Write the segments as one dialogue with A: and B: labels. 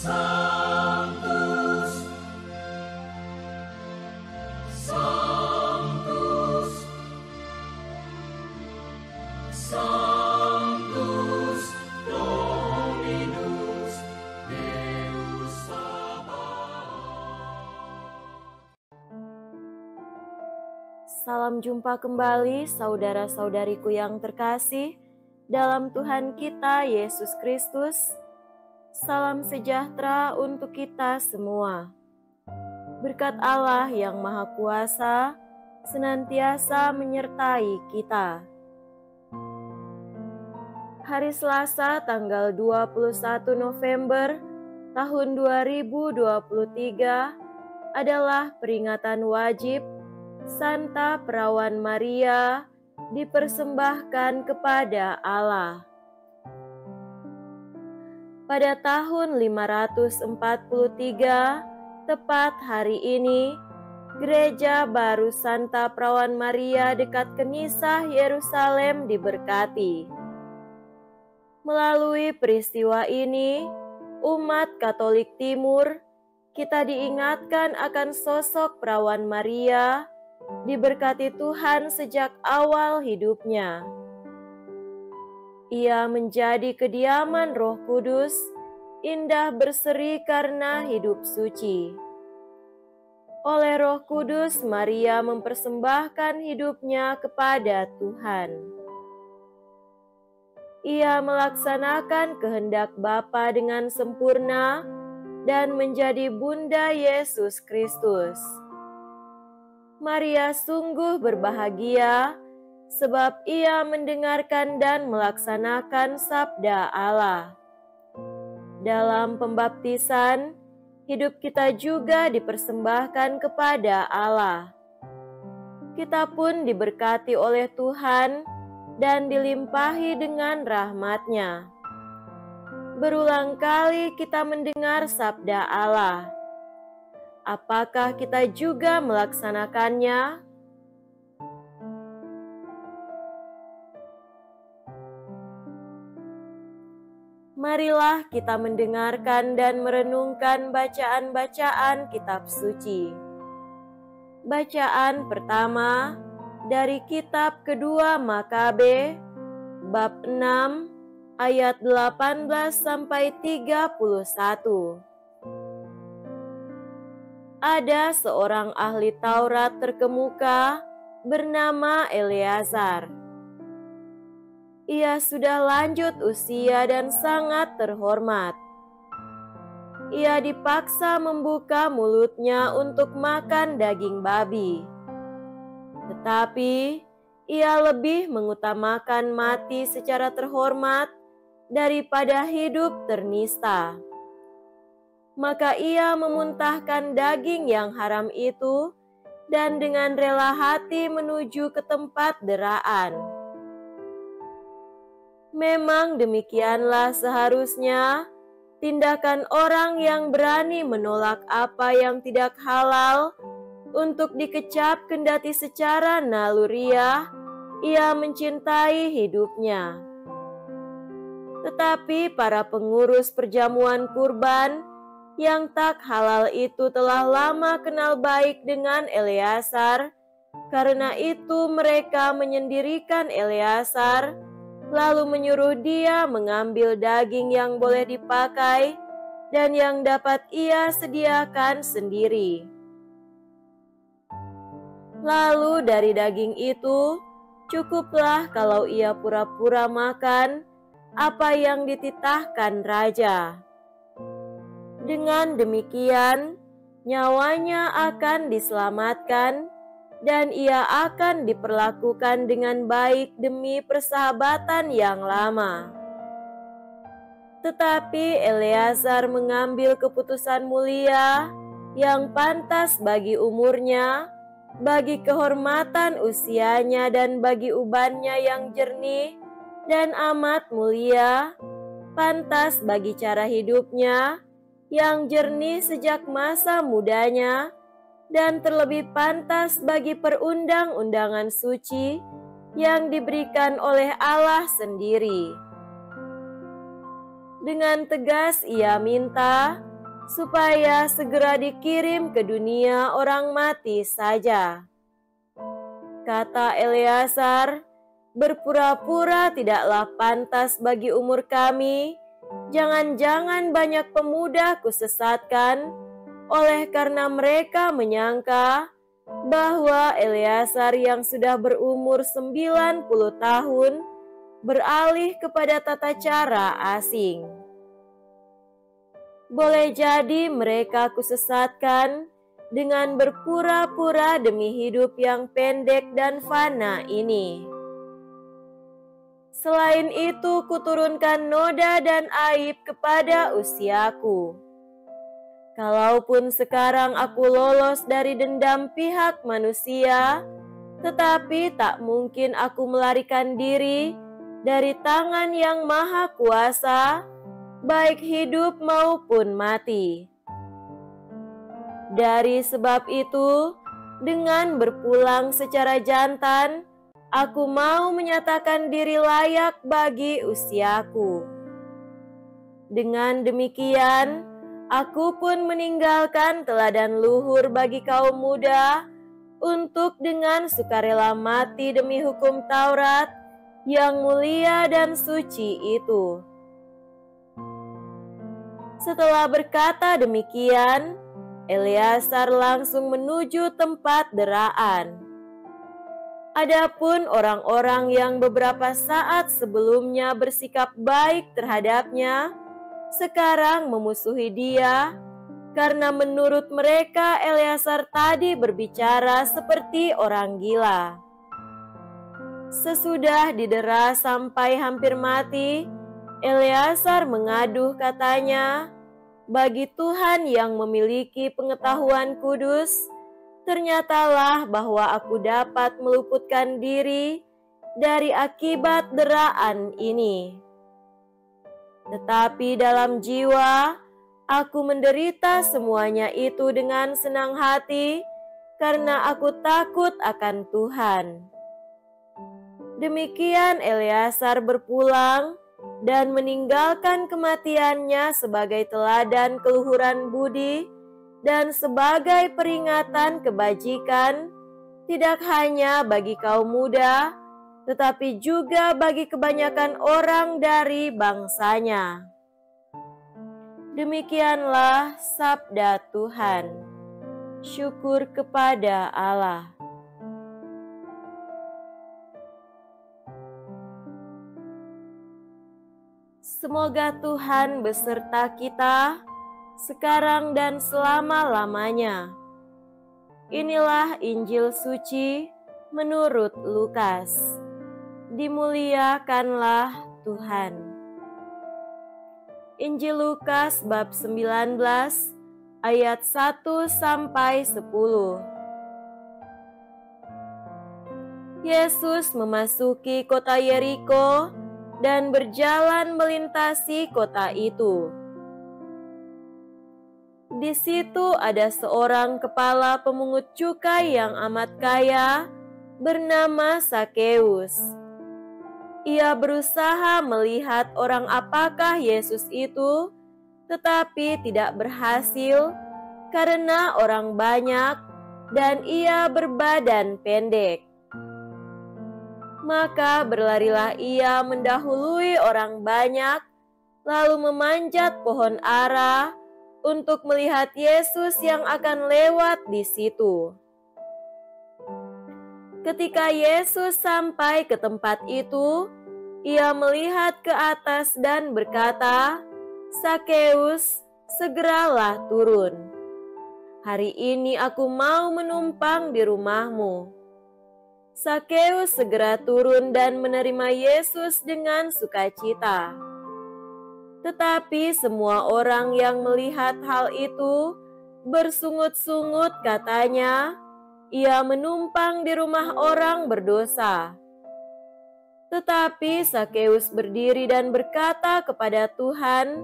A: Sanctus, Sanctus, Sanctus Dominus Deus Sabaoth.
B: Salam jumpa kembali saudara-saudariku yang terkasih dalam Tuhan kita Yesus Kristus. Salam sejahtera untuk kita semua. Berkat Allah yang Maha Kuasa senantiasa menyertai kita. Hari Selasa tanggal 21 November tahun 2023 adalah peringatan wajib Santa Perawan Maria dipersembahkan kepada Allah. Pada tahun 543, tepat hari ini, Gereja Baru Santa Perawan Maria dekat Kenisah Yerusalem diberkati. Melalui peristiwa ini, umat Katolik Timur, kita diingatkan akan sosok Perawan Maria, diberkati Tuhan sejak awal hidupnya. Ia menjadi kediaman Roh Kudus, indah berseri karena hidup suci. Oleh Roh Kudus, Maria mempersembahkan hidupnya kepada Tuhan. Ia melaksanakan kehendak Bapa dengan sempurna dan menjadi Bunda Yesus Kristus. Maria sungguh berbahagia sebab ia mendengarkan dan melaksanakan sabda Allah. Dalam pembaptisan, hidup kita juga dipersembahkan kepada Allah. Kita pun diberkati oleh Tuhan dan dilimpahi dengan rahmat-Nya. Berulang kali kita mendengar sabda Allah. Apakah kita juga melaksanakannya? Marilah kita mendengarkan dan merenungkan bacaan-bacaan kitab suci. Bacaan pertama dari kitab kedua Makabe, bab 6, ayat 18-31. Ada seorang ahli Taurat terkemuka bernama Eleazar. Ia sudah lanjut usia dan sangat terhormat. Ia dipaksa membuka mulutnya untuk makan daging babi. Tetapi ia lebih mengutamakan mati secara terhormat daripada hidup ternista. Maka ia memuntahkan daging yang haram itu dan dengan rela hati menuju ke tempat deraan. Memang demikianlah seharusnya tindakan orang yang berani menolak apa yang tidak halal untuk dikecap kendati secara naluriah ia mencintai hidupnya. Tetapi para pengurus perjamuan kurban yang tak halal itu telah lama kenal baik dengan Eleazar, karena itu mereka menyendirikan Eleazar, lalu menyuruh dia mengambil daging yang boleh dipakai dan yang dapat ia sediakan sendiri. Lalu dari daging itu, cukuplah kalau ia pura-pura makan apa yang dititahkan raja. Dengan demikian, nyawanya akan diselamatkan dan ia akan diperlakukan dengan baik demi persahabatan yang lama. Tetapi Eleazar mengambil keputusan mulia yang pantas bagi umurnya, bagi kehormatan usianya dan bagi ubannya yang jernih dan amat mulia, pantas bagi cara hidupnya yang jernih sejak masa mudanya, dan terlebih pantas bagi perundang-undangan suci yang diberikan oleh Allah sendiri. Dengan tegas ia minta supaya segera dikirim ke dunia orang mati saja." Kata Eleazar, "Berpura-pura tidaklah pantas bagi umur kami. Jangan-jangan banyak pemuda kusesatkan, oleh karena mereka menyangka bahwa Eleazar yang sudah berumur 90 tahun beralih kepada tata cara asing. Boleh jadi mereka kusesatkan dengan berpura-pura demi hidup yang pendek dan fana ini. Selain itu, kuturunkan noda dan aib kepada usiaku. Kalaupun sekarang aku lolos dari dendam pihak manusia, tetapi tak mungkin aku melarikan diri dari tangan yang maha kuasa, baik hidup maupun mati. Dari sebab itu, dengan berpulang secara jantan, aku mau menyatakan diri layak bagi usiaku. Dengan demikian, aku pun meninggalkan teladan luhur bagi kaum muda untuk dengan sukarela mati demi hukum Taurat yang mulia dan suci itu." Setelah berkata demikian, Eleazar langsung menuju tempat deraan. Adapun orang-orang yang beberapa saat sebelumnya bersikap baik terhadapnya, sekarang memusuhi dia, karena menurut mereka Eleazar tadi berbicara seperti orang gila. Sesudah didera sampai hampir mati, Eleazar mengaduh katanya, "Bagi Tuhan yang memiliki pengetahuan kudus, ternyatalah bahwa aku dapat meluputkan diri dari akibat deraan ini. Tetapi dalam jiwa, aku menderita semuanya itu dengan senang hati, karena aku takut akan Tuhan." Demikian Eleazar berpulang dan meninggalkan kematiannya sebagai teladan keluhuran budi dan sebagai peringatan kebajikan, tidak hanya bagi kaum muda, tetapi juga bagi kebanyakan orang dari bangsanya. Demikianlah sabda Tuhan. Syukur kepada Allah. Semoga Tuhan beserta kita sekarang dan selama-lamanya. Inilah Injil suci menurut Lukas. Dimuliakanlah Tuhan. Injil Lukas bab 19 ayat 1 sampai 10. Yesus memasuki kota Yeriko dan berjalan melintasi kota itu. Di situ ada seorang kepala pemungut cukai yang amat kaya bernama Sakeus. Ia berusaha melihat orang apakah Yesus itu, tetapi tidak berhasil karena orang banyak dan ia berbadan pendek. Maka berlarilah ia mendahului orang banyak, lalu memanjat pohon ara untuk melihat Yesus yang akan lewat di situ. Ketika Yesus sampai ke tempat itu, ia melihat ke atas dan berkata, "Sakeus, segeralah turun. Hari ini aku mau menumpang di rumahmu." Sakeus segera turun dan menerima Yesus dengan sukacita. Tetapi semua orang yang melihat hal itu bersungut-sungut katanya, "Ia menumpang di rumah orang berdosa." Tetapi Sakeus berdiri dan berkata kepada Tuhan,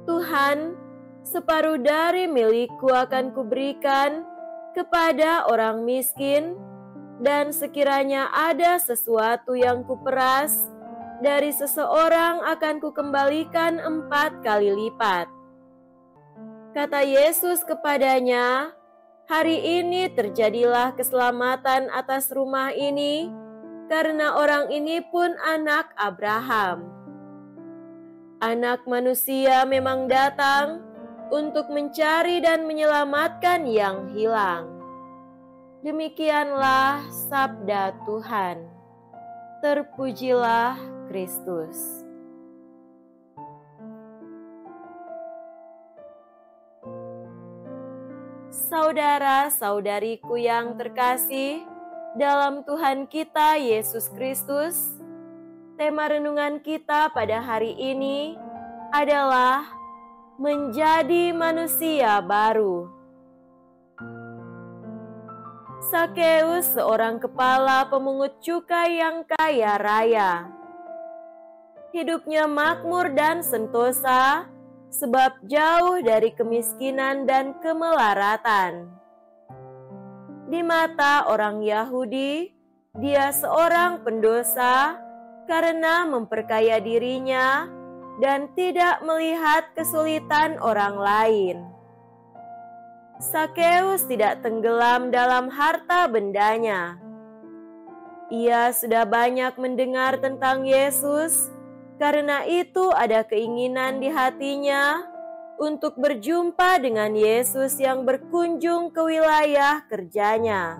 B: "Tuhan, separuh dari milikku akan kuberikan kepada orang miskin, dan sekiranya ada sesuatu yang kuperas dari seseorang akan kukembalikan 4 kali lipat." Kata Yesus kepadanya, "Hari ini terjadilah keselamatan atas rumah ini, karena orang ini pun anak Abraham. Anak Manusia memang datang untuk mencari dan menyelamatkan yang hilang." Demikianlah sabda Tuhan. Terpujilah Kristus. Saudara-saudariku yang terkasih, dalam Tuhan kita Yesus Kristus, tema renungan kita pada hari ini adalah menjadi manusia baru. Sakeus seorang kepala pemungut cukai yang kaya raya. Hidupnya makmur dan sentosa, sebab jauh dari kemiskinan dan kemelaratan. Di mata orang Yahudi, dia seorang pendosa karena memperkaya dirinya dan tidak melihat kesulitan orang lain. Sakeus tidak tenggelam dalam harta bendanya. Ia sudah banyak mendengar tentang Yesus, karena itu ada keinginan di hatinya untuk berjumpa dengan Yesus yang berkunjung ke wilayah kerjanya.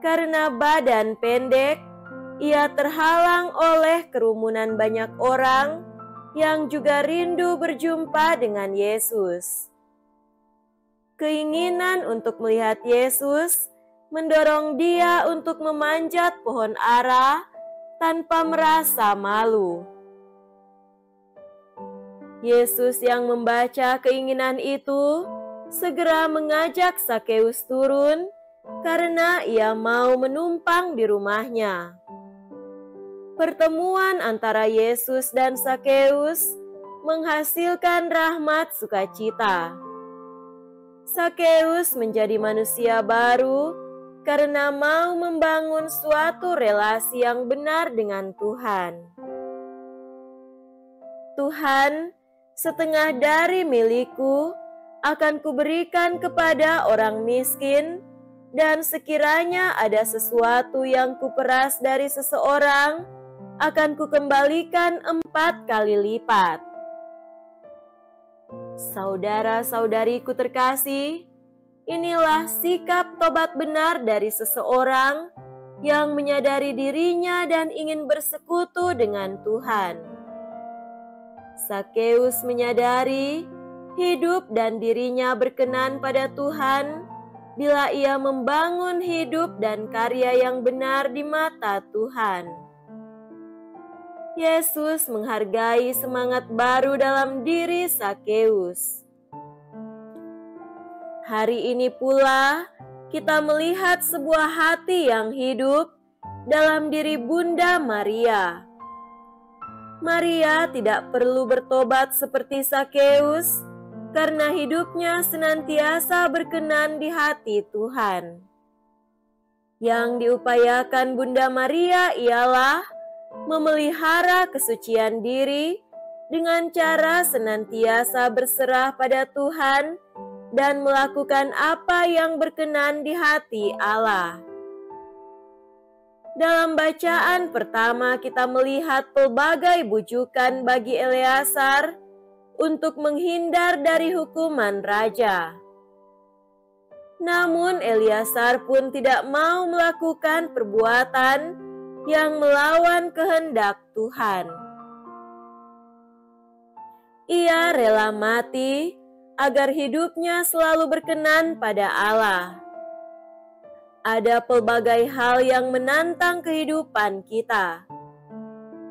B: Karena badan pendek, ia terhalang oleh kerumunan banyak orang yang juga rindu berjumpa dengan Yesus. Keinginan untuk melihat Yesus mendorong dia untuk memanjat pohon ara tanpa merasa malu. Yesus yang membaca keinginan itu segera mengajak Sakeus turun karena ia mau menumpang di rumahnya. Pertemuan antara Yesus dan Sakeus menghasilkan rahmat sukacita. Sakeus menjadi manusia baru karena mau membangun suatu relasi yang benar dengan Tuhan. "Tuhan, setengah dari milikku akan kuberikan kepada orang miskin, dan sekiranya ada sesuatu yang kuperas dari seseorang, akan kukembalikan 4 kali lipat." Saudara-saudariku terkasih, inilah sikap tobat benar dari seseorang yang menyadari dirinya dan ingin bersekutu dengan Tuhan. Sakeus menyadari hidup dan dirinya berkenan pada Tuhan bila ia membangun hidup dan karya yang benar di mata Tuhan. Yesus menghargai semangat baru dalam diri Sakeus. Hari ini pula kita melihat sebuah hati yang hidup dalam diri Bunda Maria. Maria tidak perlu bertobat seperti Sakeus karena hidupnya senantiasa berkenan di hati Tuhan. Yang diupayakan Bunda Maria ialah memelihara kesucian diri dengan cara senantiasa berserah pada Tuhan dan melakukan apa yang berkenan di hati Allah. Dalam bacaan pertama kita melihat pelbagai bujukan bagi Eleazar untuk menghindar dari hukuman raja. Namun Eleazar pun tidak mau melakukan perbuatan yang melawan kehendak Tuhan. Ia rela mati agar hidupnya selalu berkenan pada Allah. Ada pelbagai hal yang menantang kehidupan kita.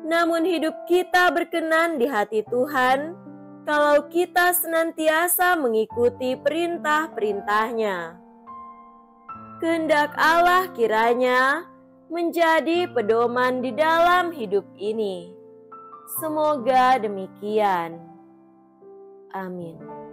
B: Namun hidup kita berkenan di hati Tuhan kalau kita senantiasa mengikuti perintah-perintahnya. Kehendak Allah kiranya menjadi pedoman di dalam hidup ini. Semoga demikian. Amin.